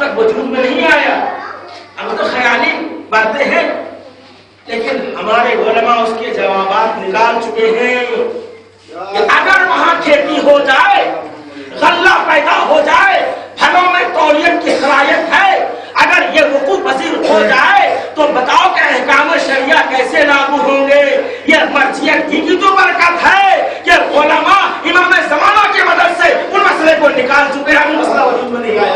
تک وجود میں نہیں آیا، اب تو خیالی باتیں ہیں، لیکن ہمارے علماء اس کے جوابات نکال چکے ہیں کہ اگر وہاں کھیتی ہو جائے، غلہ پیدا ہو جائے، پھلوں میں تولیت کی صلاحیت ہے، اگر یہ وقوع پذیر ہو جائے تو بتاؤ کہ احکام شریعہ کیسے لاگو ہوں گے؟ یہ مرجعیت کی تو برکت ہے کہ علماء امام زمانہ کی مدد سے ان مسئلے کو نکال چکے ہیں، وہ مسئلہ وجود میں نہیں آیا۔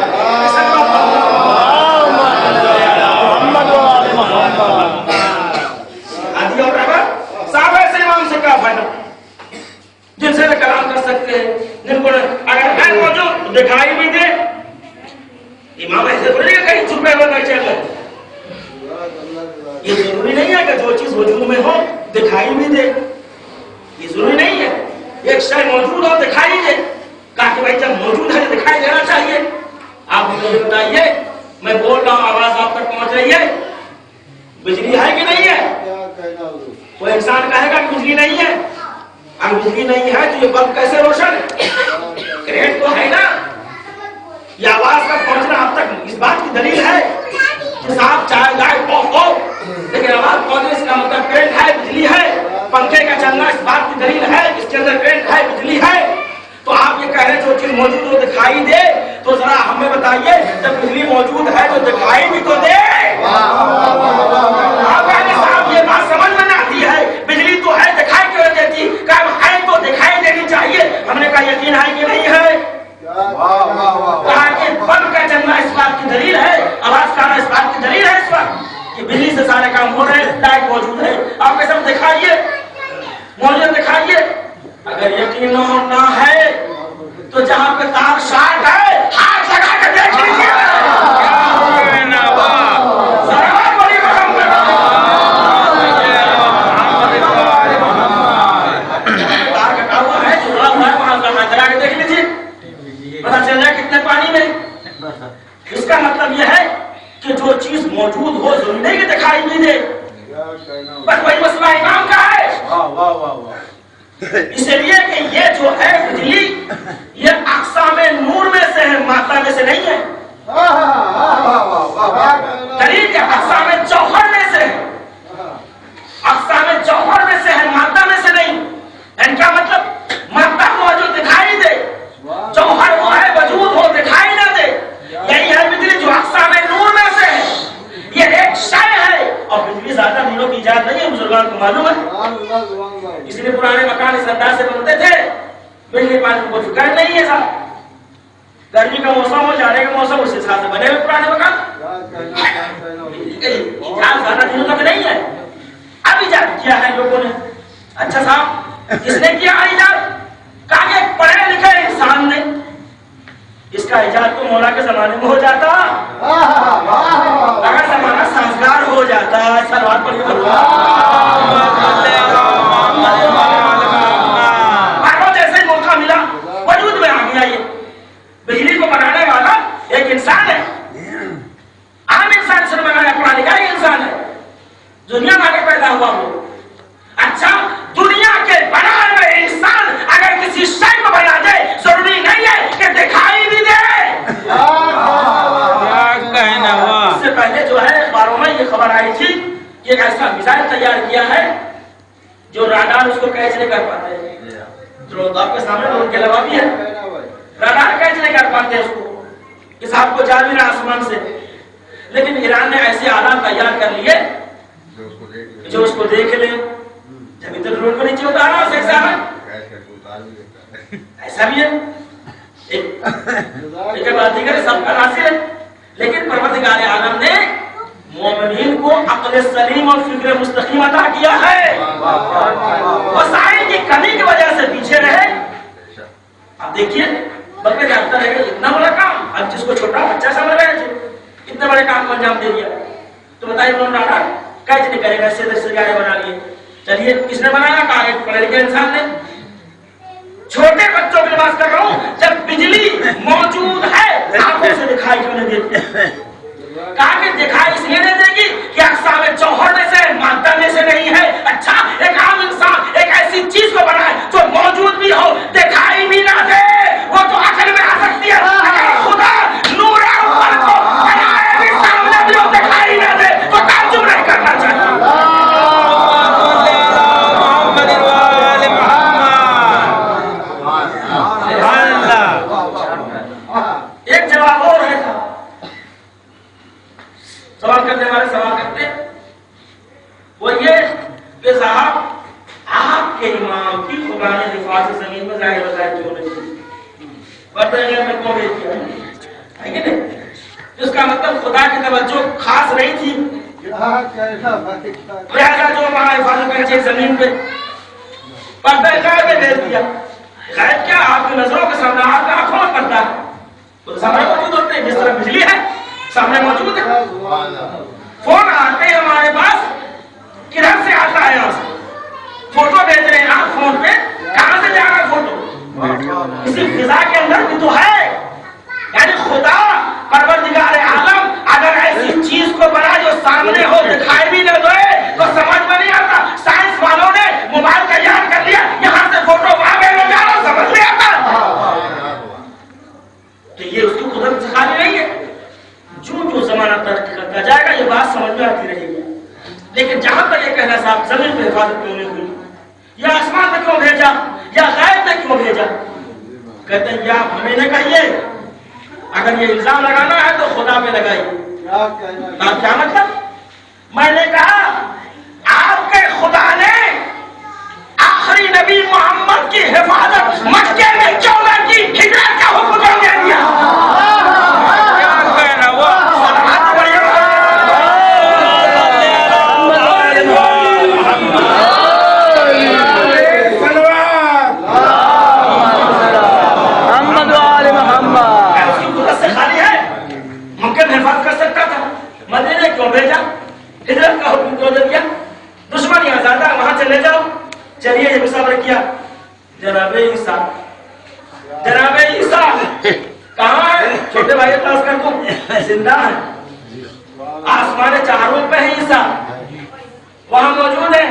آدھی اور ربط صاحب ایسے امام سے کیا فائدہ جن سے کلام کر سکتے ہیں، جن کو اگر ہے موجود دکھائی بھی دے، امام ایسے تھوڑی ہے کہیں چھپے ہوئے بیٹھے ہوئے، یہ ضروری نہیں ہے کہ جو چیز وجود میں ہو دکھائی بھی دے، یہ ضروری نہیں ہے ایک شے موجود ہو دکھائی دے، کہا کہ بھائی جب موجود ہے تو دکھائی دینا چاہیے۔ آپ مجھے بتائیے، میں بول رہا ہوں آواز آپ تک پہنچ رہی ہے، بجلی ہے کہ نہیں ہے؟ کوئی انسان کہے گا کہ بجلی نہیں ہے، اگر بجلی نہیں ہے تو یہ بلب کیسے روشن ہے؟ کرنٹ تو ہے نا، یہ آواز کا پہنچنا اب تک اس بات کی دلیل ہے کہ صاحب چاہے لائٹ آف ہو لیکن آواز پہنچنے اس کا مطلب کرنٹ ہے، بجلی ہے۔ پنکھے کا چلنا اس بات کی دلیل ہے اس کے اندر کرنٹ ہے، بجلی ہے۔ تو آپ یہ کہہ رہے ہیں جو چیز موجود ہو دکھائی دے، تو ذرا ہمیں بتائیے جب بجلی موجود ہے تو دکھائی بھی تو دے۔ آپ کہتے صاحب یہ بات سمجھ میں نہ آتی ہے، بجلی تو ہے دکھائی کیوں دیتی؟ کہا ہے تو دکھائی دینی چاہیے۔ ہم نے کہا یقین ہے کہ نہیں ہے؟ کہا کہ بلب کا چلنا اس بات کی دلیل ہے، آواز کا آنا اس بات کی دلیل ہے اس وقت کہ بجلی سے سارے کام ہو رہے ہیں، لائٹ موجود ہے۔ آپ کے سب دکھائیے، موجود دکھائیے۔ اگر یقین نہ ہے تو جہاں پہ تار شارٹ ہے ہاتھ لگا کے دیکھ لیجیے، تار کٹا ہوا ہے جڑا ہوا ہے وہاں لگا کے دیکھ لیجیے، پتا چل جائے کتنے پانی میں۔ اس کا مطلب یہ ہے کہ جو چیز موجود ہو ضروری نہیں کہ دکھائی بھی دے، بس وہی مسئلہ امام کا ہے۔ اس لیے کہ یہ جو ہے بجلی یہ اقسام نور میں سے ہے، مادہ میں سے نہیں ہے۔ دلیل کہ اقسام جوہر میں سے ہے، اقسام جوہر میں سے ہے، مادہ میں سے نہیں۔ ان کا مطلب مادہ موجود دکھائی دے، جوہر وہ ہے وجود ہو دکھائی نہ دے، یہی ہے بجلی جو اقسام نور میں سے ہے۔ یہ ایک شے ہے اور بجلی زیادہ دنوں کی ایجاد نہیں ہے، بزرگان کو معلوم ہے۔ اس لیے پرانے مکان اس انداز سے بنتے تھے، بجلی پانی کو فکر نہیں ہے صاحب، گرمی کا موسم ہو جانے کا موسم اس حساب سے بنے ہوئے پرانے مکان، ایجاد زیادہ دنوں تک نہیں ہے۔ اب ایجاد کیا ہے لوگوں نے، اچھا صاحب کس نے کیا ایجاد؟ کہا کہ پڑھے لکھے انسان نے، اس کا ایجاد تو مولا کے زمانے میں ہو جاتا، اگر زمانہ سازگار ہو جاتا۔ سلوات پڑھیے جیسے موقع ملا وجود میں آ گیا۔ یہ بجلی کو بنانے والا ایک انسان ہے، عام انسان سے بنایا، پڑھا لکھا ہی انسان ہے، دنیا میں آگے پیدا ہوا ہو۔ اچھا دنیا کے بنائے ہوئے انسان اگر کسی شے کو بنا دے ضروری نہیں ہے کہ دکھائی بھی دے۔ اس سے پہلے جو ہے اخباروں میں یہ خبر آئی تھی کہ ایک ایسا میزائل تیار کیا ہے جو راڈار اس کو کیچ نہیں کر پاتے، جو آپ کے سامنے ان کے علاوہ بھی ہے، راڈار کیچ نہیں کر پاتے اس کو، اس آپ کو جا بھی رہا آسمان سے، لیکن ایران نے ایسے آلات تیار کر لیے جو اس کو دیکھ لیں، جب ادھر روڈ پر نیچے اتارا اسے ایسا بھی ہے، ایک بات دیگر سب کا ناصر ہے، لیکن پروردگار عالم نے مومنین کو عقل سلیم اور فکر مستقیم عطا کیا ہے، وسائل کی کمی کی وجہ سے پیچھے رہے۔ اب دیکھیے بلکہ جانتا رہے گا اتنا بڑا کام، اب جس کو چھوٹا بچہ سمجھ رہے ہیں اتنے بڑے کام کو انجام دے دیا، تو بتائیے انہوں نے کیسے نہیں کرے گا، ایسے سیارے بنا لیے۔ چلیے کس نے بنایا؟ کہا ایک پڑھے لکھے انسان نے۔ چھوٹے بچوں کی بات کر رہا ہوں، جب بجلی موجود ہے آنکھوں سے دکھائی کیوں نہیں دیتی؟ کہا کہ دکھائی اس لیے نہیں دے گی کہ اقسام جوہر میں سے مادہ میں سے نہیں ہے۔ اچھا ایک عام انسان ایک ایسی چیز کو بنائے جو موجود بھی ہو دکھائی بھی نہ دے، وہ تو عقل میں آ سکتی ہے۔ اگر خدا نور اوپر کو کے امام کی خدا نے حفاظت زمین میں ظاہر بظاہر کیوں نہیں کی؟ پردہ غیب میں کیوں بھیج دیا ہے کہ نہیں؟ اس کا مطلب خدا کی توجہ خاص نہیں تھی، لہذا جو وہاں حفاظت کرنی چاہیے زمین پہ پردہ غیب میں بھیج دیا۔ غیب کیا؟ آپ کی نظروں کے سامنے، آپ کی آنکھوں میں پردہ ہے، تو سامنے موجود ہوتے ہیں، جس طرح بجلی ہے سامنے موجود ہے۔ فون آتے ہیں ہمارے پاس، کدھر سے آتا ہے؟ یہاں سے فوٹو بھیج رہے ہیں آپ فون پہ، کہاں سے جا رہا فوٹو؟ کسی فضا کے اندر بھی تو ہے۔ یعنی خدا پروردگار عالم اگر ایسی چیز کو بنا جو سامنے ہو، دکھائی بھی نہ دے، تو سمجھ میں نہیں آتا۔ سائنس والوں نے موبائل کا یاد کر لیا، یہاں سے فوٹو وہاں بھیجا جا رہا، سمجھ نہیں آتا۔ تو یہ اس کی قدرت سے خالی نہیں ہے۔ جو زمانہ ترقی کرتا جائے گا یہ بات سمجھ میں آتی رہے گی، لیکن جہاں تک یہ کہنا صاحب زمین پہ حفاظت کیوں نہیں ہوئی، یا آسمان میں کیوں بھیجا، یا غیب میں کیوں بھیجا، کہتے ہیں یا ہمیں نہ کہیے، اگر یہ الزام لگانا ہے تو خدا پہ لگائیے۔ کیا مطلب؟ میں نے کہا آپ کے خدا نے آخری نبی محمد کی حفاظت مکے میں کیوں نہ کی، ہجرت کا حکم کیوں دے دیا؟ ہجرت کا حکم کیوں دے دیا؟ دشمن یہاں زیادہ ہے، وہاں چلے جاؤ۔ چلیے یہ مصابر کیا، جناب عیسیٰ کہاں ہے؟ چھوٹے بھائی تلاش کر دوں، زندہ ہے، آسمان چاروں پہ ہے عیسیٰ، وہاں موجود ہے،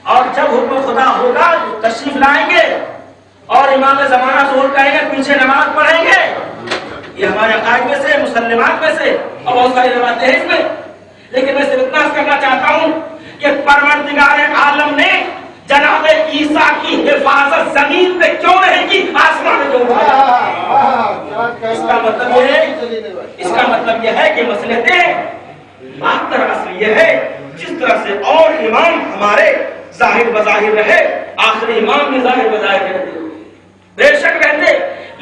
اور جب حکم خدا ہوگا تشریف لائیں گے اور امام زمانہ ظہور کہیں گے، پیچھے نماز پڑھیں گے۔ یہ ہمارے عقائد میں سے، مسلمات میں سے، اور بہت ساری روایتیں ہیں اس میں، لیکن میں صرف اتنا کرنا چاہتا ہوں کہ پروردگار عالم نے جناب عیسیٰ کی حفاظت زمین پہ کیوں رہے گی، آسمان میں کیوں رہے گی؟ اس کا مطلب یہ ہے کہ مسئلے تھے بات اصل یہ ہے، جس طرح سے اور امام ہمارے ظاہر بظاہر رہے، آخری امام بھی ظاہر بظاہر رہتے، بے شک رہتے،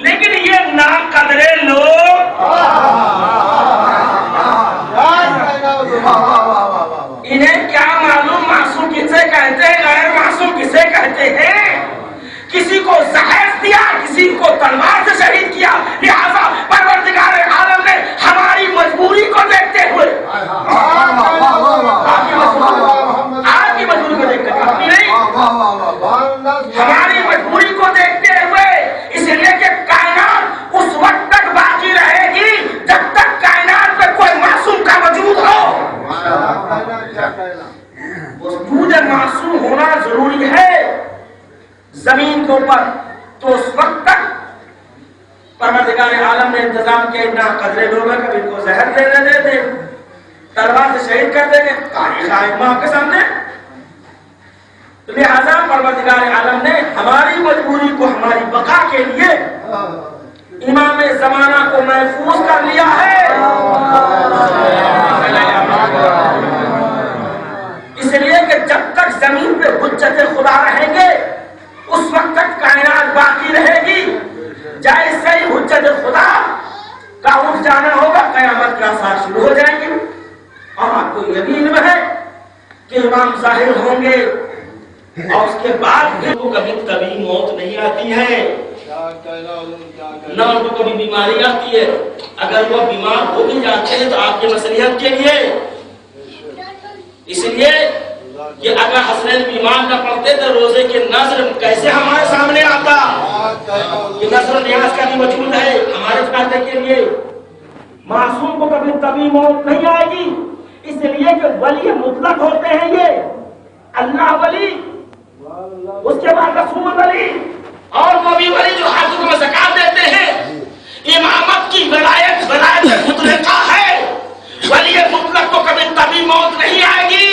لیکن یہ ناقدرے لوگ انہیں کیا معلوم معصوم کسے کہتے ہیں، غیر معصوم کسے کہتے ہیں؟ کسی کو زہر دیا، کسی کو تلوار سے شہید کیا، لہذا پروردگار عالم نے ہماری مجبوری کو دیکھتے ہوئے، آپ کی مجبوری کو دیکھتے ہوئے، اپنی نہیں، ہماری مجبوری کو دیکھتے ہوئے، اس لیے کہ کائنات اس وقت تک باقی رہے گی جب تک کائنات میں کوئی معصوم کا وجود ہو۔ وجود معصوم ہونا ضروری ہے زمین کے اوپر، تو اس وقت تک پروردگار عالم نے انتظام کیا، اتنا قدرے لوگ ہیں کبھی ان کو زہر دینے دیتے، تلوار سے شہید کر دیں گے، تاریخ آئے ماں کے سامنے۔ لہذا پروردگار عالم نے ہماری مجبوری کو ہماری بقا کے لیے امام زمانہ کو محفوظ کر لیا ہے، اس لیے کہ جب تک زمین پہ حجت خدا رہیں گے اس وقت تک کائنات باقی رہے گی۔ جیسے ہی حجت خدا کا اٹھ جانا ہوگا قیامت کا آثار شروع ہو جائیں گے، اور آپ کو یقین ہے کہ امام ظاہر ہوں گے، اور اس کے بعد پھر وہ کبھی موت نہیں آتی ہے، نہ ان کو کبھی بیماری آتی ہے۔ اگر وہ بیمار ہو بھی جاتے ہیں تو آپ کے مصلحت کے لیے، اس لیے کہ اگر حسنین بیمار نہ پڑتے تو روزے کے نظر کیسے ہمارے سامنے آتا، کہ نظر نیاز کا بھی وجود ہے ہمارے فائدے کے لیے۔ معصوم کو کبھی کبھی موت نہیں آئے گی، اس لیے کہ ولی مطلق ہوتے ہیں یہ، اللہ ولی، اس کے بعد رسول ولی، اور وہ بھی ولی جو حج کو زکات دیتے ہیں۔ امامت کی ولایت مطلقہ ہے، ولی مطلق کو کبھی کبھی موت نہیں آئے گی،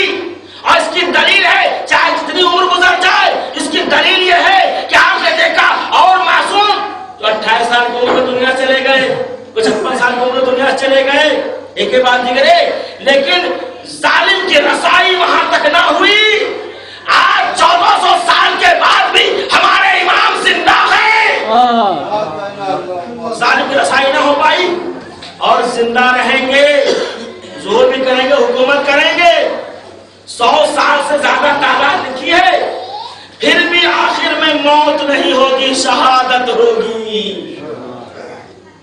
اور اس کی دلیل ہے چاہے جتنی عمر گزر جائے، اس کی دلیل یہ ہے کہ آپ نے دیکھا اور معصوم جو 28 سال کی عمر میں دنیا چلے گئے، 55 سال کی عمر میں دنیا چلے گئے، ایک کے بعد دیگرے، لیکن ظالم کی رسائی وہاں تک نہ ہوئی۔ آج 1400 سال کے بعد سے زیادہ تعداد لکھی ہے، پھر بھی آخر میں موت نہیں ہوگی، شہادت ہوگی۔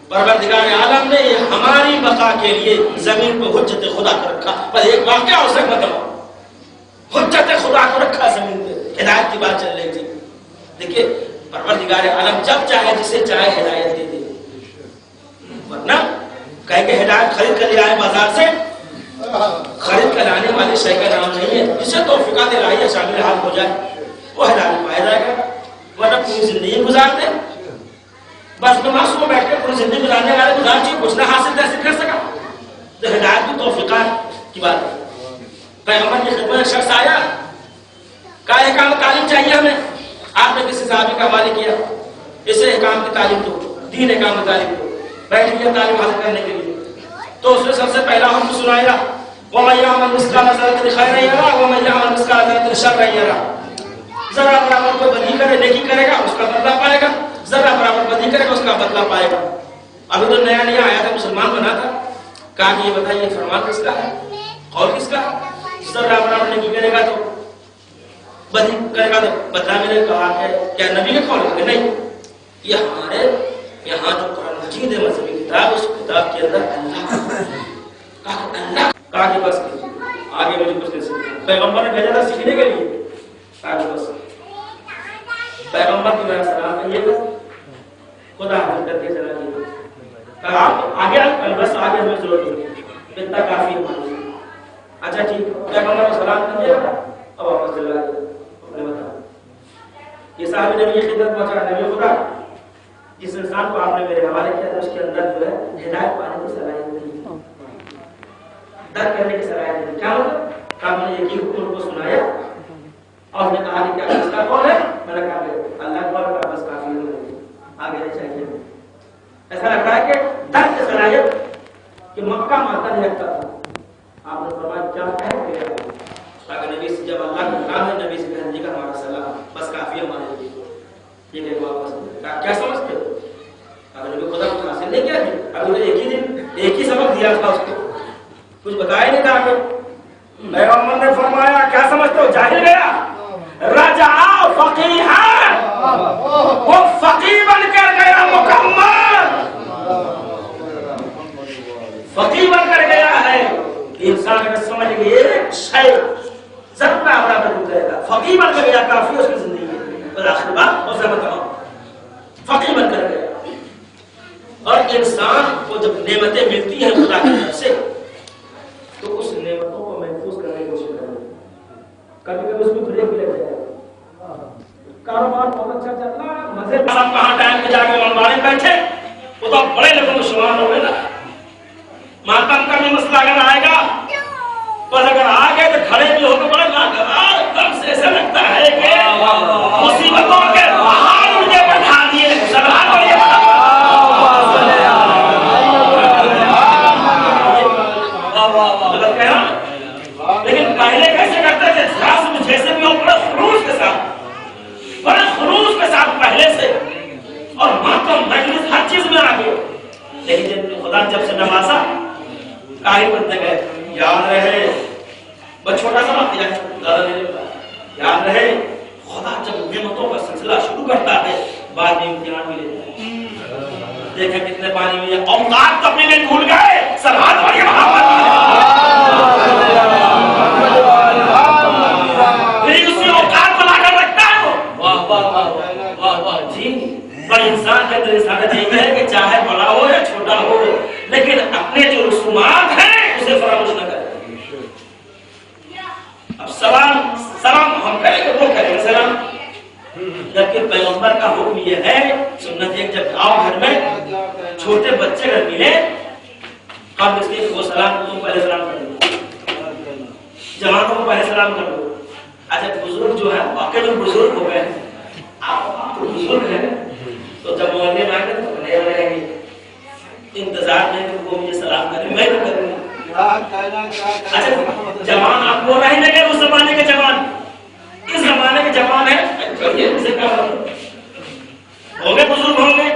پروردگار عالم نے ہماری بقا کے لیے زمین پہ حجت خدا کو رکھا۔ پر ایک واقعہ اس سے بتاؤ، حجت خدا کو رکھا زمین پہ، ہدایت کی بات چل رہی تھی۔ دیکھیے پروردگار عالم جب چاہے جسے چاہے ہدایت دے دے، ورنہ کہیں کہ ہدایت خرید کر لے آئے بازار سے، خرید کر لانے والے شے کا نام نہیں ہے۔ جسے توفیقات الہیہ شامل حال ہو جائے وہ ہدایت پایا جائے گا، ورنہ پوری زندگی گزارتے بس نماز کو بیٹھ کے پوری زندگی گزارنے والے گزار چاہیے کچھ نہ حاصل کر سکا۔ تو ہدایت بھی توفیقات کی بات ہے۔ پیغمبر کی خدمت ایک شخص آیا، کہا احکام تعلیم چاہیے ہمیں۔ آپ نے کسی صحابی کا حوالے کیا، اسے احکام کی تعلیم دو، دین احکام کی تعلیم دو، بیٹھ گیا تعلیم حاصل کرنے کے لیے۔ تو اس نے سب سے پہلا ہم کو سنایا وَمَن يَعْمَلْ مِثْقَالَ ذَرَّةٍ خَيْرًا يَرَهُ وَمَن يَعْمَلْ مِثْقَالَ ذَرَّةٍ شَرًّا يَرَهُ۔ ذرا برابر کوئی بدی کرے نیکی کرے گا اس کا بدلہ پائے گا، ذرا برابر بدی کرے گا اس کا بدلہ پائے گا۔ ابھی تو نیا نیا آیا تھا، مسلمان بنا تھا، کہا کہ یہ بتائیے فرمان کس کا ہے، قول کس کا ہے؟ ذرا برابر نیکی کرے گا تو بدی کرے گا تو بدلہ ملے گا۔ کہا کہ کیا نبی کے قول ہے؟ نہیں، یہ ہمارے یہاں جو قرآن مجید ہے مذہبی کتاب، اس کتاب کے اندر اللہ کہا کہ بس آگے مجھے کچھ نہیں سیکھنا۔ پیغمبر نے بھیجا تھا سیکھنے کے لیے، کہا کہ بس پیغمبر کی میرا سلام کہیے گا، خدا حافظ کر کے چلا جائے گا۔ کہا آپ آگے بس آگے ہمیں ضرورت نہیں، اتنا کافی ہے۔ اچھا ٹھیک، پیغمبر کو سلام کیجیے گا، اب واپس چلا جائے گا۔ یہ صاحب نے یہ خدمت پہنچا، نبی خدا جس انسان کو آپ نے میرے حوالے کیا تھا اس کے اندر جو ہے ہدایت پانے کی صلاحیت نہیں، درک کرنے کی صلاحیت نہیں۔ کیا مطلب؟ آپ نے ایک ہی حکم کو سنایا اور اس نے کہا کہ کیا اس کا قول ہے؟ میں نے کہا کہ اللہ کا قول کا بس کافی ہے، آگے نہیں چاہیے۔ ایسا لگتا ہے کہ درک کی صلاحیت کہ مکہ ماتا نہیں رکھتا تھا، آپ نے فرمایا کیا ہے کہ نبی سے جب اللہ کا کام ہے نبی سے کہنے کا ہمارا سلام بس کافی ہے ہمارے لیے، یہ کہ واپس کیا سمجھتے ہو؟ اگر نبی خدا کو حاصل نہیں کیا تھی، ابھی تو ایک ہی دن ایک ہی سبق دیا تھا اس کو، کچھ بتایا نہیں تھا کہ پیغمبر نے فرمایا کیا سمجھتے ہو؟ جاہل گیا رجع فقیہا، وہ فقیہ بن کر گیا مکمل، فقیہ بن کر گیا ہے۔ انسان اگر سمجھ گئے ایک شے ضرور برابر ہو جائے گا، فقیہ بن کر گیا کافی اس کی زندگی ہے۔ اور آخر بات اسے بتاؤ، فقیہ بن کر گیا۔ اور انسان کو جب نعمتیں ملتی ہیں خدا کی طرف سے تو اس نعمتوں کو محفوظ کرنے کی کوشش کریں۔ کبھی کبھی اس میں بریک بھی لگ جائے گا، کاروبار بہت اچھا چل رہا ہے، مزے کہاں ٹائم پہ جا کے منوانے بیٹھے وہ تو بڑے لوگوں میں شمار ہو گئے نا۔ ماتم کا بھی مسئلہ اگر آئے گا پر اگر آ گئے تو کھڑے بھی ہو تو بڑا ناگوار دم سے ایسا لگتا ہے کہ مصیبتوں کے پہاڑ مجھے بٹھا دیے، سلام اور یہ لیکن پہلے کیسے کرتے تھے؟ جیسے بھی ہو بڑے خلوص کے ساتھ پہلے سے، اور ماتم مجلس ہر چیز میں آگے۔ لیکن خدا جب سے نوازا کاہل بنتے گئے۔ یاد رہے بس چھوٹا سا وقت یاد رہے خدا جب نعمتوں کا سلسلہ شروع کرتا ہے بعد میں امتحان بھی لیتا ہے۔ دیکھیں کتنے پانی میں اوقات تو اپنے لیے بھول گئے، سرحد بڑی محبت اسی اوقات بنا کر رکھتا ہے وہ۔ واہ واہ جی، پر انسان کے اندر رسالت یہ ہے کہ چاہے بڑا ہو یا چھوٹا ہو لیکن اپنے جو رسومات ہیں اسے فراموش نہ کرے۔ اب سلام ہم کریں گے، وہ کریں گے سلام، جبکہ پیغمبر کا حکم یہ ہے سنت ایک جب آؤ گھر میں چھوٹے بچے اگر ملے قبل اس کے وہ سلام تم پہلے سلام کر دو، جوانوں کو پہلے سلام کر دو۔ اچھا بزرگ جو ہے واقعی جو بزرگ ہو گئے آپ بزرگ ہیں تو جب محلے میں آئے گے تو نئے رہیں گے انتظار میں کہ وہ مجھے سلام کریں، میں تو کروں گا۔ اچھا جوان آپ بول رہے ہیں کہ اس زمانے کے جوان اس زمانے کے جوان ہیں ہو گئے بزرگ ہوں گے،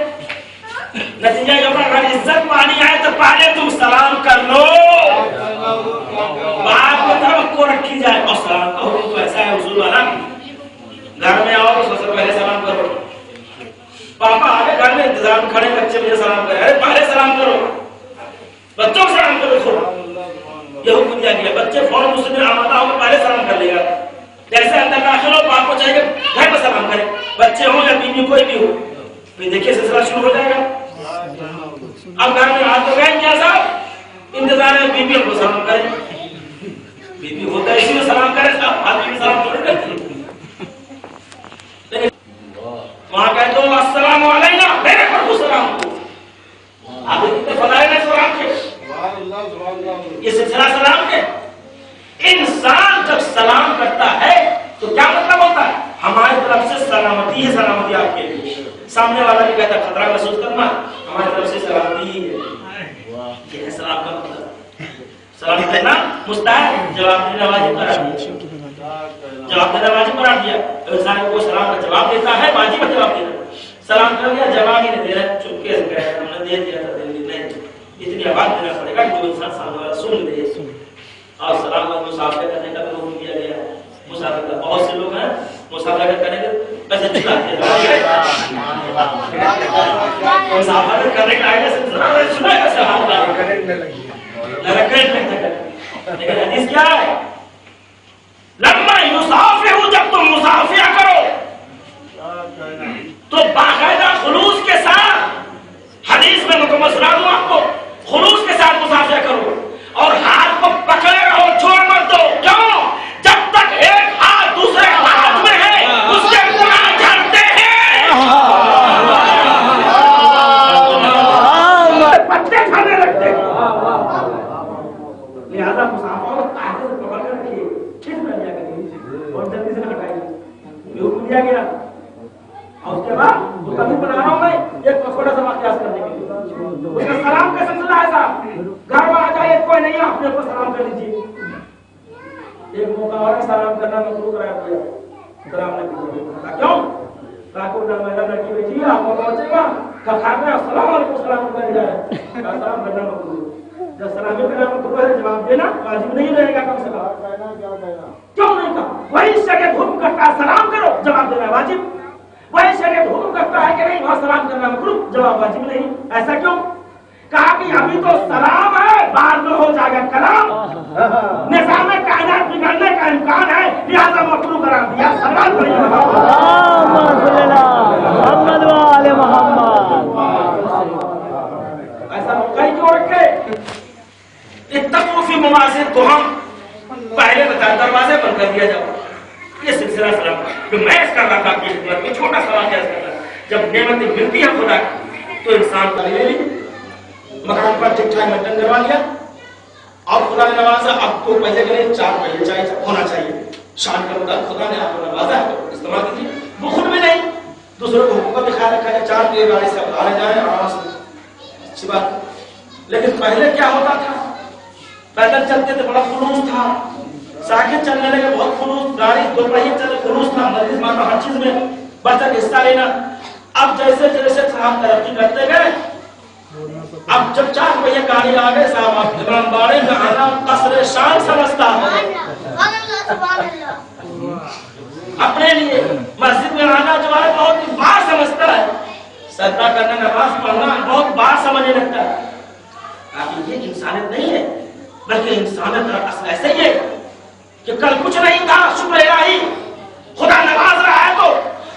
نتیجہ یہ اگر عزت پانی آئے تو پہلے تم سلام کر لو، بعد میں توقع رکھی جائے اور سلام کا حکم تو ایسا گھر میں آؤ تو سب سے پہلے سلام کرو. پاپا آگے گھر میں انتظار میں کھڑے بچے مجھے سلام کرے, ارے پہلے سلام کرو, بچوں کو سلام کرو خود. یہ حکم دیا گیا. بچے فوراً مسجد میں آمادہ ہو پہلے سلام کر لے گا. جیسے اندر داخل ہو باپ کو چاہیے گھر میں سلام کرے, بچے ہوں یا بیوی کوئی بھی ہو. پھر دیکھیے سلسلہ شروع ہو جائے گا. اب گھر میں ہاتھ تو گئے کیا صاحب, انتظار ہے بیوی ہم کو سلام کرے. بیوی ہوتا ہے اسی میں سلام کرے صاحب, آدمی میں سلام تھوڑی کرتی ہے. وہاں کہتے ہو السلام علینا, میرے پر کو سلام ہو. آپ اتنے فضائل ہیں سلام کے, یہ سلسلہ سلام کے. انسان جب سلام کرتا ہے تو کیا مطلب ہوتا ہے, ہماری طرف سے سلامتی ہے, سلامتی آپ کے لیے. سامنے والا بھی کہتا ہے خطرہ محسوس کرنا, ہماری طرف سے سلامتی ہے. یہ ہے سلام کا مطلب. سلام کرنا مستحب, جواب دینا واجب قرار دیا. جواب دینا واجب قرار دیا. انسان کو سلام کا جواب دیتا ہے, واجب ہے جواب دینا. سلام کر دیا, جواب ہی نہیں دے رہا, چپکے سے کہہ رہا ہم نے دے دیا تھا, نہیں, اتنی آواز دینا پڑے گا جو انسان سامنے والا سن لے. اور سلام کا مسافر کرنے کا بھی حکم دیا گیا ہے. مسافر کا بہت سے لوگ ہیں مسافر کرنے کے پیسے چلاتے ہیں, مسافر کرنے کا آئیڈیا سے سنا ہے صحابہ لیکن حدیث کیا ہے, لما یسافر, جب تم مسافر کرو تو باقاعدہ خلوص کے ساتھ, حدیث میں مکمل سنا دوں آپ کو, خلوص کے ساتھ مسافر کرو اور ہاتھ کو پکڑے رہو, چھوڑ مت دو. کیوں؟ جب تک ایک ہاتھ دوسرے ہاتھ میں ہے اس کے گناہ جھڑتے ہیں, پتے کھانے لگتے ہیں. لہذا مسافر کو طاقت سے پکڑ کر رکھیے, کھینچ نہ لیا کریے اور جلدی سے ہٹائیے. یہ حکم دیا گیا. اور اس کے بعد وہ کبھی بنا رہا ہوں میں ایک چھوٹا سا واقعہ کرنے کے لیے. اس کا سلام کا سلسلہ ہے صاحب, گھر میں آ جائے کوئی نہیں, اپنے کو سلام کر لیجیے. ایک موقع اور سلام کرنا مکروہ قرار دیا, سلام نہ کیجیے. کیوں؟ کاکو نہ میرا لڑکی بیٹھی, آپ کو پہنچے گا کھا میں السلام علیکم سلام کر جائے, سلام کرنا مکروہ. جب سلام کرنا مکروہ ہے جواب دینا واجب نہیں رہے گا. کم سے کم کیوں نہیں کہا, وہی شریعت حکم کرتا ہے سلام کرو, جواب دینا واجب. وہی شریعت حکم کرتا ہے کہ نہیں وہاں سلام کرنا مکروہ, جواب واجب نہیں. ایسا کیوں؟ کہا کہ ابھی تو سلام ہے, بعد میں ہو جائے گا کلام. نظام کائنات بگڑنے کا امکان ہے, لہذا مکروہ قرار دیا. سلام پڑھیے محمد وآل محمد. ایسا موقع ہی کیوں رکھے؟ اتقوا فی مماثل تو ہم پہلے بتا دروازے بند کر دیا جاؤ. یہ سلسلہ سلام جو میں اس کر رہا تھا آپ کی خدمت میں, چھوٹا سوال کیا کر رہا, جب نعمتیں ملتی ہیں خدا کی تو انسان کا لے لی, مکان پر ٹھیک ٹھاک مٹن کروا لیا اور خدا نے نوازا. اب تو پہلے کے لیے 4 پہلے چائے ہونا چاہیے, شان کے مطابق خدا نے آپ کو نوازا ہے تو استعمال کیجیے. وہ خود بھی نہیں, دوسروں کو حکم کا بھی خیال رکھا ہے, 4 پیے گاڑی سے آ رہے جائیں آرام سے, اچھی بات. لیکن پہلے کیا ہوتا تھا, پیدل چلتے تھے, بڑا خلوص تھا. ساکت چلنے لگے, بہت خلوص. گاڑی 2 پہیے چلے, خلوص تھا. مریض مانو ہر چیز میں بڑھ چڑھ حصہ لینا. اب جیسے جیسے صاحب ترقی کرتے گئے, اب جب 4 پہیے گاڑی آ گئے صاحب, آپ امام باڑے میں آنا قصر شان سمجھتا ہے. اپنے لیے مسجد میں آنا جو ہے بہت بار سمجھتا ہے, سجدہ کرنا نماز پڑھنا بہت بار سمجھنے لگتا ہے. یہ انسانیت نہیں ہے, بلکہ انسانیت اصل ایسے ہی ہے کہ کل کچھ نہیں تھا, شکر الہی خدا نواز رہا ہے تو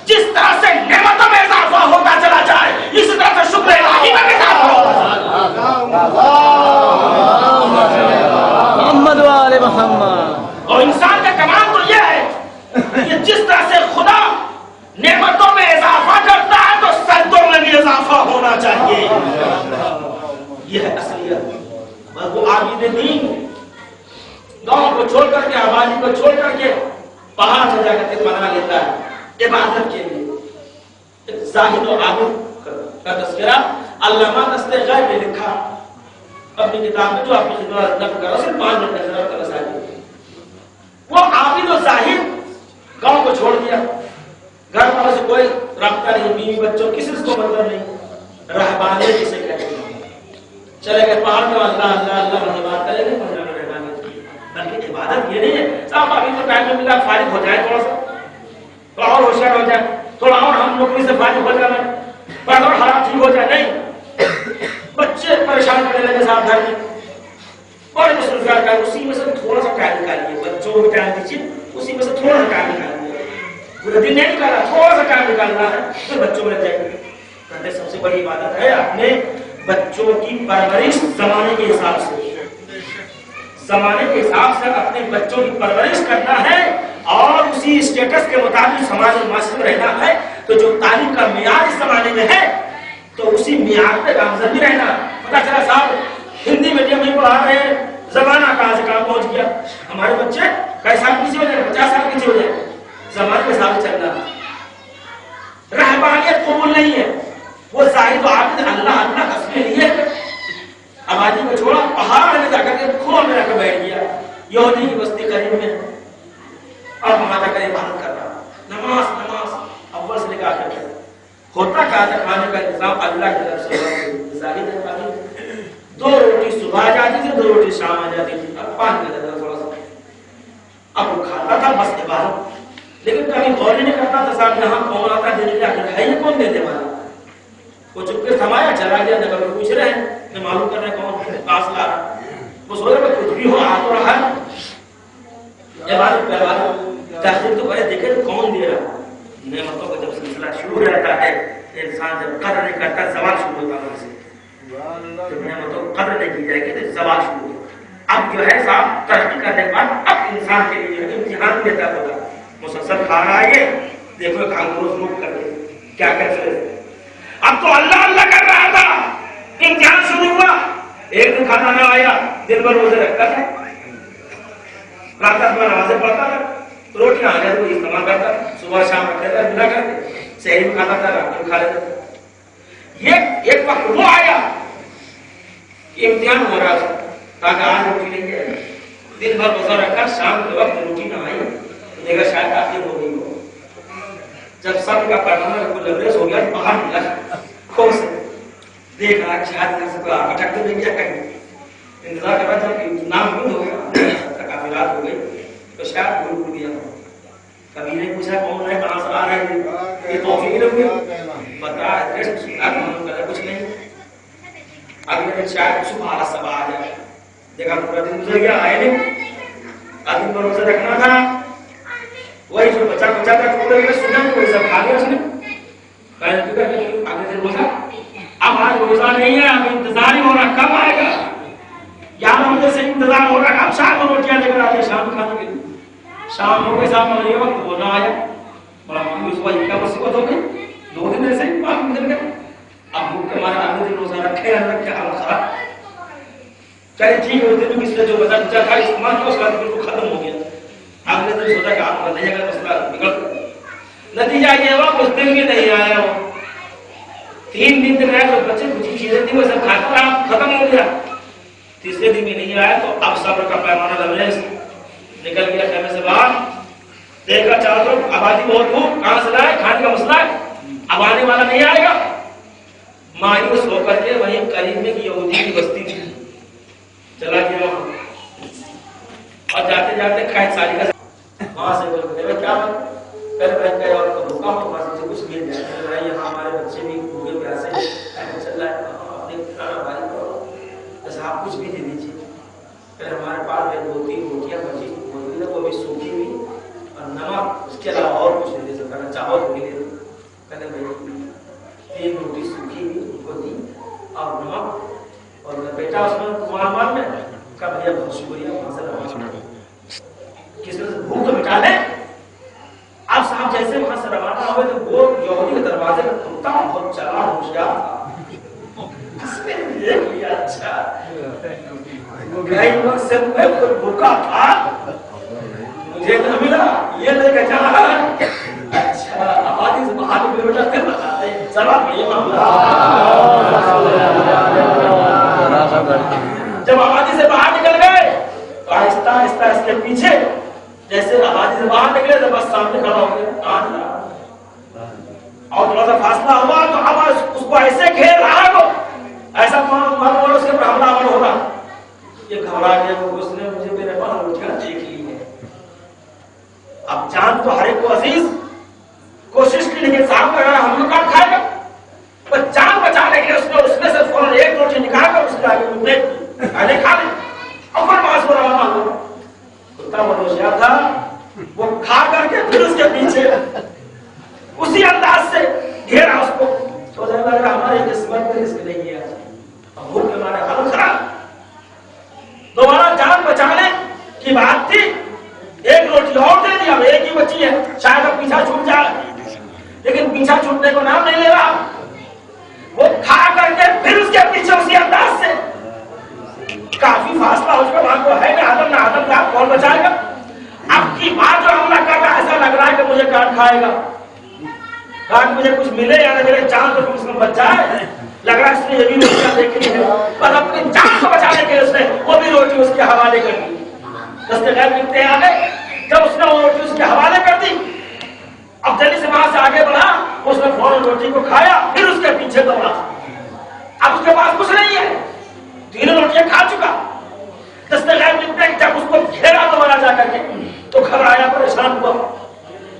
جس طرح سے نعمتوں میں اضافہ ہوتا چلا جائے اسی طرح سے شکر الہی میں اضافہ ہوتا محمد وآل محمد. اور انسان کا کمال تو یہ ہے کہ جس طرح سے خدا نعمتوں میں اضافہ کرتا ہے تو سجدوں میں بھی اضافہ ہونا چاہیے. یہ ہے اصلیت. وہ عابد دین گاؤں کو چھوڑ کر کے, آبادی کو چھوڑ کر کے پہاڑ سے جا کر کے پناہ لیتا ہے عبادت کے لیے. زاہد و عابد کا تذکرہ علامہ دست غیب نے لکھا اپنی کتاب میں, جو آپ کی خدمت نقل کر رہا ہوں, صرف 5 منٹ کا ضرورت ہے ساتھی. وہ عابد و زاہد گاؤں کو چھوڑ دیا, گھر والوں سے کوئی رابطہ نہیں, بیوی بچوں کسی سے کوئی مطلب نہیں, رہبانیت جسے کہتے ہیں. چلے گئے پہاڑ میں, اللہ اللہ اللہ بات کریں گے, بلکہ عبادت یہ نہیں ہے صاحب ابھی تو ٹائم میں ملا فارغ ہو جائے تھوڑا سا, تھوڑا اور ہوشیار ہو جائے, تھوڑا اور ہم نوکری سے فارغ ہو جائیں, تھوڑا اور حالات ٹھیک ہو جائے. نہیں, بچے پریشان کرنے لگے صاحب گھر میں, بڑے مصروفیات کا, اسی میں سے تھوڑا سا ٹائم نکالیے, بچوں کو ٹائم دیجیے, اسی میں سے تھوڑا سا ٹائم نکالیے. پورا دن نہیں نکالا, تھوڑا سا ٹائم نکالنا ہے, پھر بچوں میں لگ جائے. کہتے سب سے بڑی عبادت ہے اپنے بچوں کی پرورش زمانے کے حساب سے, زمانے کے حساب سے اپنے بچوں کی پرورش کرنا ہے, اور اسی اسٹیٹس کے مطابق سماج اور معاشرے میں رہنا ہے. تو جو تعلیم کا معیار اس زمانے میں ہے تو اسی معیار پہ گامزن بھی رہنا. پتا چلا صاحب ہندی میڈیم میں پڑھا رہے ہیں, زمانہ کہاں سے کہاں پہنچ گیا, ہمارے بچے کئی سال پیچھے ہو جائے, 50 سال پیچھے ہو جائے. زمانے کے حساب سے چلنا. رہبانیت قبول نہیں ہے, وہ زاہد و عابد اللہ اللہ قسم کے لیے آبادی کو چھوڑا, پہاڑ میں جا کر کے کنواں میں رہ کر بیٹھ گیا, یہودی کی بستی قریب میں, اور وہاں جا کر عبادت کر رہا. نماز نماز اول سے لے کر آخر تک. ہوتا کہا تھا کھانے کا انتظام اللہ کی طرف سے ظاہر ہے. 2 روٹی صبح آ جاتی تھی, 2 روٹی شام آ جاتی تھی, اب پانی کا درد تھوڑا سا, اب وہ کھاتا تھا بس عبادت. لیکن کبھی غور نہیں کرتا تھا صاحب یہاں کون آتا ہے دینے کے, ہے یہ کون دینے والا. وہ چپ کے تھمایا چلا گیا, جب پوچھ رہے ہیں کہ معلوم کر رہے ہیں کون پاس لا رہا. وہ سوچ رہے کچھ بھی ہو آ تو رہا ہے, عبادت پہ عبادت تحقیق تو کرے, دیکھے تو کون دے رہا. نعمتوں کا جب سلسلہ شروع رہتا ہے, انسان جب قدر نہیں کرتا زوال شروع ہوتا ہے اسے. جب نعمتوں کو قدر نہیں کی جائے گی تو زوال شروع ہوگا. اب جو ہے صاحب ترقی کرنے کے بعد اب انسان کے لیے امتحان دیتا ہوگا. مسلسل کھا رہا ہے, دیکھو کانگروز روک کر کے کیا کہتے ہیں. اب تو اللہ اللہ کر رہا تھا, امتحان شروع ہوا. ایک دن کھانا نہ آیا, دن بھر روزے رکھتا تھا, رات میں نمازیں پڑھتا تھا, روٹیاں آ جائے تو استعمال کرتا, صبح شام رکھتا تھا, بنا کر کے شہری میں کھاتا تھا, رات میں کھا لیتا تھا. یہ ایک وقت وہ آیا کہ امتحان ہو رہا تھا, تاکہ آج روٹی نہیں جائے. دن بھر روزہ رکھا, شام کے وقت روٹی نہ آئی, دیکھا شاید آخر ہو گئی ہو. جب سب کا پیغمبر کو لبریز ہو گیا, باہر نکلا خوب سے دیکھ رہا کہ شاید کر سکتا, اٹک تو نہیں کیا کہیں, انتظار کر رہا تھا کہ نام بند ہو گیا, کافی رات ہو گئی تو شاید بھول گیا. کبھی نے پوچھا کون ہے, کہاں سے آ رہے ہیں, یہ توفیق لگ گئی, بتا ایڈریس معلوم کرا, کچھ نہیں. اگلے دن شاید صبح صبح آ جائے, دیکھا پورا دن گزر گیا, آئے نہیں. آدمی کو روزہ رکھنا تھا, وہی جو بچا بچا تھا ٹکڑے میں سنا, وہی سب کھا لیا اس نے. اگلے دن روزہ, اب آج روزہ نہیں ہے, اب انتظار ہی ہو رہا کب آئے گا. 11 بجے سے انتظار ہو رہا, اب شام کو روٹیاں لے کر آتے شام کھانے کے لیے. شام ہو گئی, صاحب یہ وقت وہ نہ آیا, بڑا اس کو کیا مصیبت ہو گئی. 2 دن ایسے ہی پاک گزر گئے. اب بھوک کے مارے اگلے دن روزہ رکھے یا رکھے, حال خراب. چلے ٹھیک ہے, اس دن کس سے جو بچا بچا تھا استعمال کیا, اس کا بالکل ختم ہو گیا. اگلے دن سوچا کہ آپ بتائیے گا مسئلہ بگڑ. نتیجہ یہ ہوا اس دن بھی نہیں آیا. وہ 3 دن تک رہا, جو بچے کچھ چیزیں تھیں وہ سب کھاتا رہا, ختم ہو گیا. تیسرے دن بھی نہیں آیا تو اب صبر کا پیمانہ لبریز نکل گیا خیمے سے باہر. دیکھا چاروں طرف آبادی بہت دور, کہاں سے لائے, کھانے کا مسئلہ ہے, اب آنے والا نہیں آئے گا. مایوس ہو کر کے وہیں قریب میں یہودی کی بستی تھی, چلا گیا وہاں, اور جاتے جاتے کھائے ساری کا وہاں سے بولتے کیا بات, پہلے بہن گئے اور بھوکا ہو, وہاں سے کچھ مل جائے. یہاں ہمارے بچے بھی بھوکے پیاسے چل رہا ہے, اپنے کھانا بھائی کرو, ایسا آپ کچھ بھی دے دیجیے. پھر ہمارے پاس 2-3 روٹیاں بچی موجود ہے, وہ بھی سوکھی ہوئی, اور نمک, اس کے علاوہ اور کچھ نہیں دے سکتا, چاول بھی دے دو. کہتے بھائی 3 روٹی سوکھی ہوئی ان کو دی, اور نمک, اور بیٹا اس میں مال میں کا بھیا بہت شکریہ, وہاں سے روانہ کس طرح سے بھوک تو مٹا لیں. اب صاحب جیسے وہاں سے روانہ ہوئے تو وہ یہودی کے دروازے میں کتا بہت چلا ہوشیار تھا, اس نے دیکھ لیا, اچھا گئی وقت سے میں کوئی بھوکا تھا, مجھے نہ ملا, یہ لے کے جا رہا ہے. اچھا آبادی سے باہر بھی بیٹا کر رہا ہے, چلا بڑھیا معاملہ. جب آبادی سے باہر نکل گئے تو آہستہ آہستہ اس کے پیچھے, جیسے آبادی سے باہر نکلے تو بس سامنے کھڑا ہو گیا, اور تھوڑا سا فاصلہ ہوا تو اب اس کو ایسے گھیر رہا ہے, وہ ایسا مانو اس کے پر حملہ آور ہو رہا. یہ گھبرا گیا, اس نے مجھے میرے پاس روٹیاں دیکھ لی ہے. اب جان تو ہر ایک کو عزیز, لیکن صاحب کا ہم لوگ کام کھائے گا. پر جان بچانے کے لیے اس میں سے فوراً ایک روٹی نکال کر اس کے آگے میں پھینک دی. پہلے کھا لیں اور پھر وہاں سے روانہ ہوا. کتا بہت ہوشیار تھا, وہ کھا کر کے پھر اس کے پیچھے اسی انداز سے گھیرا اس کو. سوچنے لگا ہماری قسمت میں رزق نہیں ہے, بھوک کے مارے حالت خراب. دوبارہ جان بچانے کی بات تھی, ایک روٹی اور دے دی, اب ایک ہی بچی ہے, شاید اب پیچھا چھوٹ جائے, لیکن پیچھا چھوٹنے کو نام نہیں لے رہا. وہ کھا کر کے پھر اس کے پیچھے اسی انداز سے کافی فاصلہ ہو چکا, وہاں کو ہے نہ آدم کا کون بچائے گا. اب کی بات جو حملہ کر رہا ہے ایسا لگ رہا ہے کہ مجھے کاٹ کھائے گا, کاٹ مجھے کچھ ملے یا نہ ملے, جان تو کم سے کم بچ جائے. لگ رہا ہے اس نے یہ بھی روٹیاں دیکھی ہے, پر اپنی جان کو بچانے کے لیے اس نے وہ بھی روٹی اس کے حوالے کر دی. دستے غیب لکھتے ہیں آگے, جب اس نے وہ روٹی اس کے حوالے کر دی, اب جلدی سے وہاں سے آگے بڑھا, اس نے فوراً روٹی کو کھایا, پھر اس کے پیچھے دوڑا. اب اس کے پاس کچھ نہیں ہے, تینوں روٹیاں کھا چکا. دستے غیب لکھتے ہیں جب اس کو گھیرا دوبارہ جا کر کے تو گھبرایا, پریشان ہوا,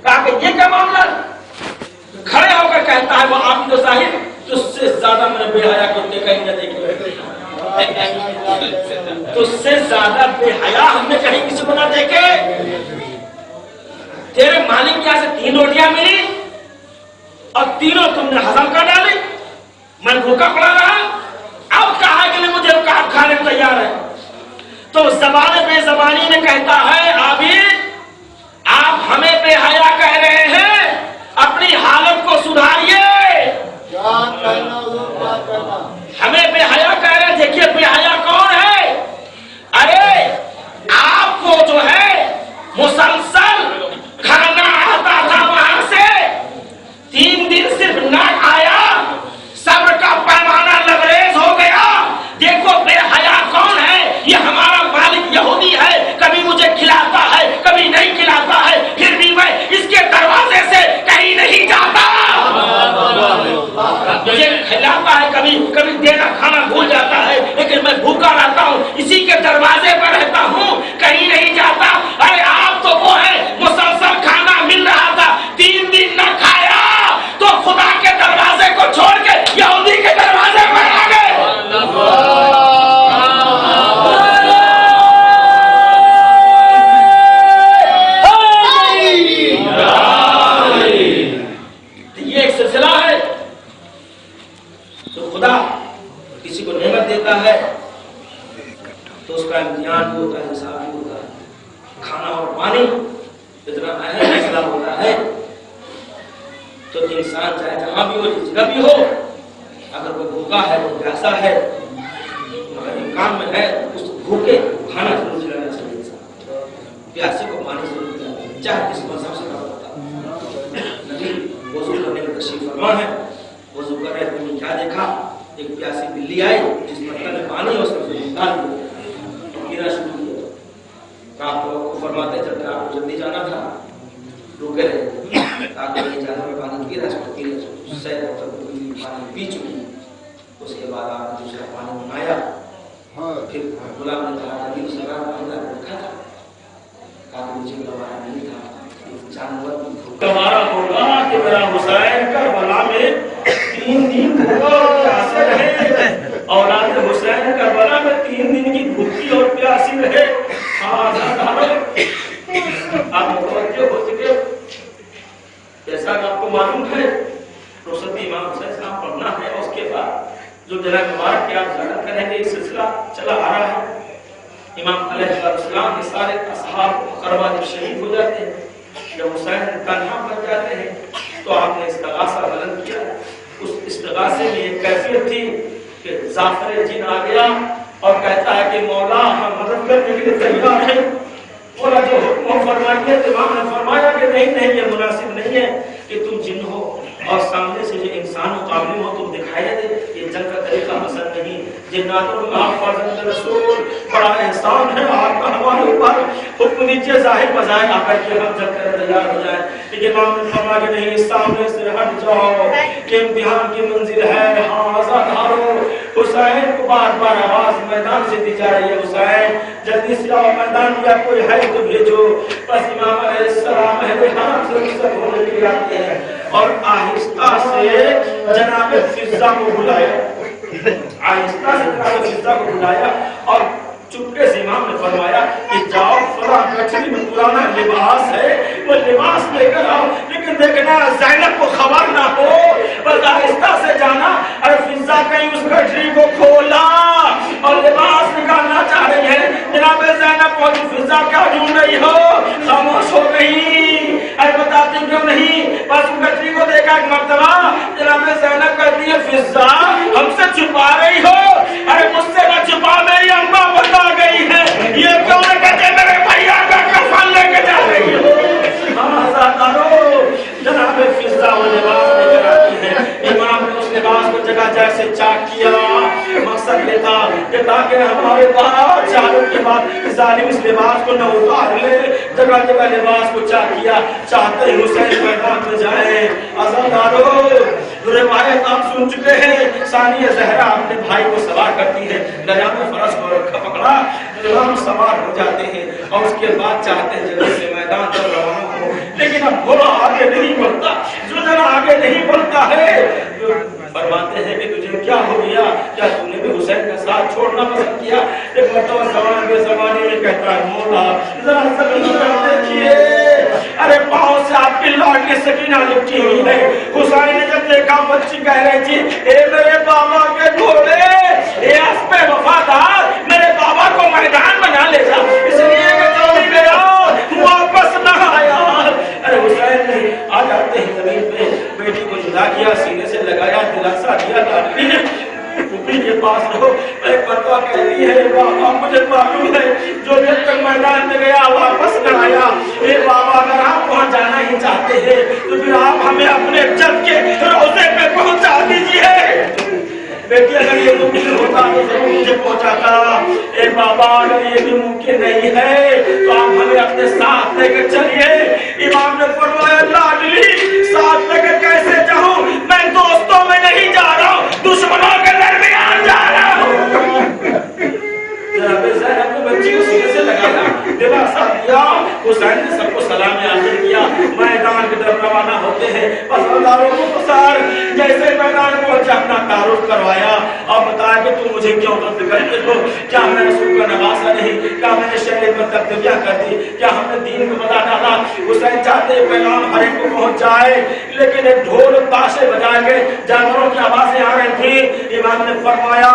کہا کہ یہ کیا معاملہ. کھڑے ہو کر کہتا ہے وہ آپ تو ظاہر تجھ سے زیادہ میں نے بے حیا کتے کہیں نہ دیکھے, تجھ سے زیادہ بے حیا ہم نے کہیں کسی کو نہ دیکھے. تیرے مالک کے یہاں سے 3 روٹیاں ملی اور تینوں تم نے ہضم کر ڈالی, میں بھوکا پڑا رہا. اب کہا کہ مجھے کاٹ کھانے کو تیار ہے. تو زبان بے زبانی میں کہتا ہے عابد آپ ہمیں بے حیا کہہ رہے ہیں, اپنی حالت کو سدھاریے. ہمیں بے حیا کہہ رہے ہیں, دیکھیے بے حیا کون ہے. ارے آپ کو جو ہے مسلسل کھانا آتا تھا وہاں سے, 3 دن صرف نہ آیا, صبر کا پیمانہ لبریز ہو گیا. دیکھو بے حیا کون ہے, یہ ہمارا مالک یہودی ہے, کبھی مجھے کھلاتا ہے کبھی نہیں کھلاتا ہے, پھر بھی میں اس کے دروازے سے کہیں نہیں جاتا. مجھے کھلاتا ہے, کبھی کبھی دینا کھانا بھول جاتا ہے, لیکن میں بھوکا رہتا ہوں, اسی کے دروازے پر رہتا ہوں, کہیں نہیں جاتا. ارے آپ تو وہ ہے مسلسل کھانا مل رہا تھا, 3 دن نہ کھایا تو خدا کے دروازے کو چھوڑ کے یہودی کے دروازے پر آ گئے. یہ ایک سلسلہ ہے. تو خدا کسی کو نعمت دیتا ہے تو اس کا امتحان بھی ہوتا ہے, حساب بھی ہوتا ہے. کھانا اور پانی اتنا اہم مسئلہ ہوتا ہے تو انسان چاہے جہاں بھی ہو, جس جگہ بھی ہو, اگر وہ بھوکا ہے, وہ پیاسا ہے, اگر امکان میں ہے اس بھوکے کھانا ضرور کھلانا چاہیے. انسان پیاسے کو پانی ضرور کھلانا چاہیے, چاہے کس مذہب سے کام ہوتا ہے. نبی وضو کرنے کا تشریف فرما ہے, وضو کر رہے تھے, کیا دیکھا, ایک پیاسی بلی آئی جس برتن میں پانی ہے اس میں نکال دیا, پینا شروع کیا. آپ کو فرماتے جب آپ کو جلدی جانا تھا رکے رہے تاکہ یہ جانے میں پانی پی رہا پانی پی چکی. اس کے بعد آپ نے دوسرا پانی منگایا, پھر غلام نے کہا نبی صلی اللہ علیہ وسلم رکھا تھا, کہا مجھے گوارا نہیں تھا, جانور گوارا ہوگا کہ میرا حسین کربلا میں 3 دن بھوکا اور پیاسے رہے, اولاد حسین کربلا میں 3 دن کی بھوکی اور پیاسی رہے. آپ متوجہ ہو چکے, جیسا کہ آپ کو معلوم ہے روشن امام حسین صاحب پڑھنا ہے, اور اس کے بعد جو جناب مبارک کے آپ زیادہ کریں گے, ایک سلسلہ چلا آ رہا ہے. امام علیہ السلام کے سارے اصحاب مقربہ جب شہید ہو جاتے ہیں, جب حسین تنہا بن جاتے ہیں, تو آپ نے استغاثہ بلند کیا. اس استغاثے میں ایک کیفیت تھی کہ ظافر جن آ گیا اور کہتا ہے کہ مولا ہم مدد کرنے کے لیے تیار ہیں. مولا جو حکم فرمائیے, امام نے فرمایا کہ نہیں یہ مناسب نہیں ہے کہ تم جن ہو اور سامنے سے جو انسان مقابلے ہو تم دکھائی دے, یہ جنگ کا طریقہ پسند نہیں. جناتوں میں آپ فرزند رسول بڑا احسان ہے آپ کا ہمارے اوپر, حکم دیجیے ظاہر بجائے آ کر کے ہم جنگ کرنے تیار ہو جائیں. لیکن امام نے فرمایا کہ نہیں, سامنے سے ہٹ جاؤ, کہ امتحان کی منزل ہے, ہاں آزاد ہارو. حسین کو بار بار آواز میدان سے دی جا رہی ہے، حسین جلدی سے آؤ میدان میں، کوئی ہے تو بھیجو۔ بس امام علیہ السلام اہل حرم سے رخصت ہونے کے لیے آتے ہیں اور آہستہ سے جناب فضہ کو بلایا، آہستہ سے جناب فضہ کو بلایا اور چپکے سے امام نے فرمایا کہ جاؤ فلاں گٹھری میں پرانا لباس ہے وہ لباس لے کر آؤ، لیکن دیکھنا زینب کو خبر نہ ہو، بس آہستہ سے جانا۔ اور فضہ کہیں اس گٹھری کو کھولا اور لباس نکالنا چاہ رہی ہے، جناب زینب پہنچی، فضہ کیا ڈھونڈ رہی ہو؟ خاموش ہو گئی، ارے بتاتی کیوں نہیں؟ بس اس گٹھری کو دیکھا ایک مرتبہ، جناب زینب کہتی ہے فضہ ہم سے چھپا رہی ہو؟ ارے مجھ سے نہ چھپا، میری اماں بتا گئی ہے، یہ کیوں نہ کہتے میرے بھیا کا کفن لے کے جا رہی ہو؟ جناب فضہ وہ لباس لے کر آتی ہے، امام نے اس لباس کو جگہ جیسے چاک کیا، مقصد یہ تھا کہ تاکہ ہمارے بعد چالوں کے بعد ظالم اس لباس کو نہ اتار لے، جگہ جگہ لباس کو چاک کیا، چاہتے ہیں حسین میدان میں جائیں۔ عزادارو روایت آپ سن چکے ہیں، ثانیہ زہرا اپنے بھائی کو سوار کرتی ہے، لجام فرس کو رکھا پکڑا، امام سوار ہو جاتے ہیں اور اس کے بعد چاہتے ہیں جلدی سے میدان پر روانہ ہو، لیکن اب گھوڑا آگے نہیں بڑھتا، زوجنا آگے نہیں بڑھتا ہے۔ فرماتے ہیں کہ تجھے کیا ہو گیا، کیا تم نے بھی حسین کا ساتھ چھوڑنا پسند کیا؟ ایک مرتبہ زمان کے زمانے میں کہتا ہے مولا ذرا زمین پر دیکھیے، ارے پاؤں سے آپ کی لاڈلی سکینہ لپٹی ہوئی ہے۔ حسین نے جب دیکھا بچی کہہ رہی تھی اے میرے بابا کے گھوڑے، اے اسب وفادار، میرے بابا کو میدان میں نہ لے جا، اس لیے کہ جو بھی گیا واپس نہ آیا۔ ارے حسین نے آ جاتے ہیں زمین پہ، بیٹی کو جدا کیا، سینے سے لگایا، دلاسا دیا، لاڈلی پھوپھی کے پاس رہو۔ ایک مرتبہ کہتی ہے بابا مجھے معلوم ہے جو بھی تک میدان میں گیا واپس نہ آیا، اے بابا اگر آپ وہاں جانا ہی چاہتے ہیں تو پھر آپ ہمیں اپنے جد کے روزے پہ پہنچا دیجئے۔ بیٹی اگر یہ ممکن ہوتا تو ضرور مجھے پہنچاتا، اے بابا اگر یہ بھی ممکن نہیں ہے تو آپ ہمیں اپنے ساتھ لے کر چلیے۔ امام نے فرمایا لاڈلی ساتھ لے کر کیسے جاؤں، میں دوستوں میں نہیں جا رہا ہوں، دشمنوں کے درمیان جا رہا ہوں۔ جناب زینب نے بچی کو سینے سے لگایا، دلاسا دیا، حسین نے سب کو سلام عرض کیا، میدان کی طرف روانہ ہوتے ہیں۔ بس ہزاروں مختصر جیسے میدان پہنچے اپنا تعارف کروایا اور بتایا کہ تم مجھے کیوں رد کرتے ہو، کیا میں رسول کا نواسا نہیں، کیا میں نے شریعت میں تبدیلیاں کر دی، کیا ہم نے دین کو بتا ڈالا؟ حسین چاہتے پیغام ہر ایک کو پہنچ جائے، لیکن ایک ڈھول تاشے بجائے گئے، جانوروں کی آوازیں آ رہی تھی۔ امام نے فرمایا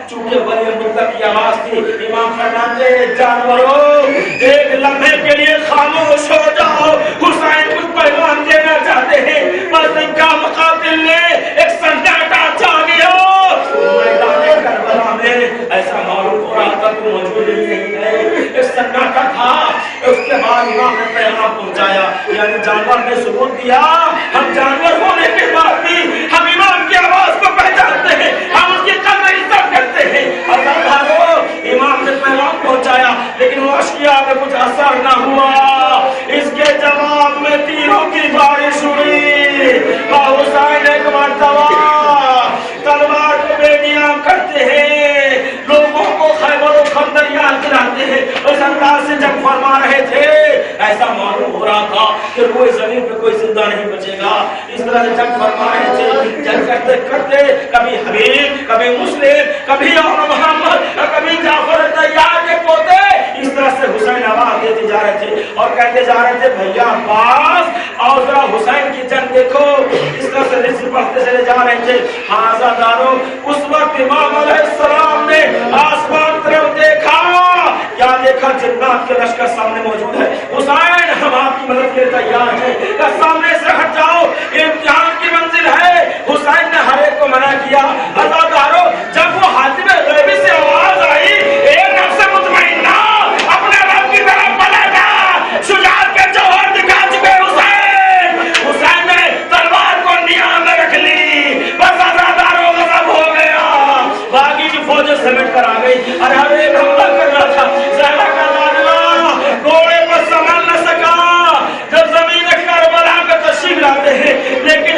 چونکہ ولی مطلق کی آواز تھی، امام فرماتے جانوروں ایک لمحے کے لیے خاموش ہو جاؤ، حسین کچھ پیغام دینا چاہتے ہیں۔ بس ان کا مقاتل نے ایک سناٹا چھا گیا، میدان کربلا میں ایسا معلوم ہو رہا تھا کہ موجود ہی نہیں ہے، ایک سناٹا تھا۔ اس کے بعد امام نے پیغام پہنچایا، یعنی جانور نے ثبوت دیا ہم جانور ہونے کے بعد بھی ہم امام کی آواز کو پہچانتے ہیں، ہم اس کی قدر عزت کرتے ہیں۔ امام نے پیغام پہنچایا لیکن وہ اشکیا میں کچھ اثر نہ ہوا، اس کے جواب میں تیروں کی بارش ہوئی۔ حسین ایک مرتبہ تلوار کو بے نیام کرتے ہیں، لوگوں کو خیبر و خندق یاد دلاتے ہیں، اس انداز سے جب فرما رہے تھے ایسا معلوم ہو رہا تھا کہ روئے زمین پہ کوئی زندہ نہیں بچے گا۔ اس طرح سے جب فرما رہے تھے، جب کرتے کرتے کبھی حبیب، کبھی مسلم، کبھی اور محمد، کبھی جعفر طیار کے پوتے، اس طرح سے حسین آواز دیتے جا رہے تھے اور کہتے جا رہے تھے بھیا عباس اور ذرا حسین کی جنگ دیکھو۔ اس طرح سے رزق پڑھتے چلے جا رہے تھے۔ آزاداروں اس وقت امام علیہ السلام نے آسمان طرف دیکھا، کیا دیکھا؟ جنات کے لشکر سامنے موجود ہے۔ حسین ہم آپ کی مدد کے لیے تیار ہیں، سامنے سے ہٹ جاؤ، امتحان کی منزل ہے۔ حسین نے ہر ایک کو منع کیا۔ آزاداروں جب وہ حاتم غیبی سے آواز آئی اے نفس مطمئنہ اپنے رب کی طرف پلٹ جا، شجاعت کے جوہر دکھا چکے حسین نے تلوار کو نیام میں رکھ لی۔ بس آزاداروں غضب ہو گیا، باقی کی فوجیں سمیٹ کر آ گئی۔ ارے ہر ایک حملہ کر رہا تھا، زہرا کا لاڈلا گھوڑے پر سنبھل نہ سکا۔ جب زمین کربلا کا تشریف لاتے ہیں لیکن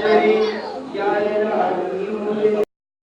Jai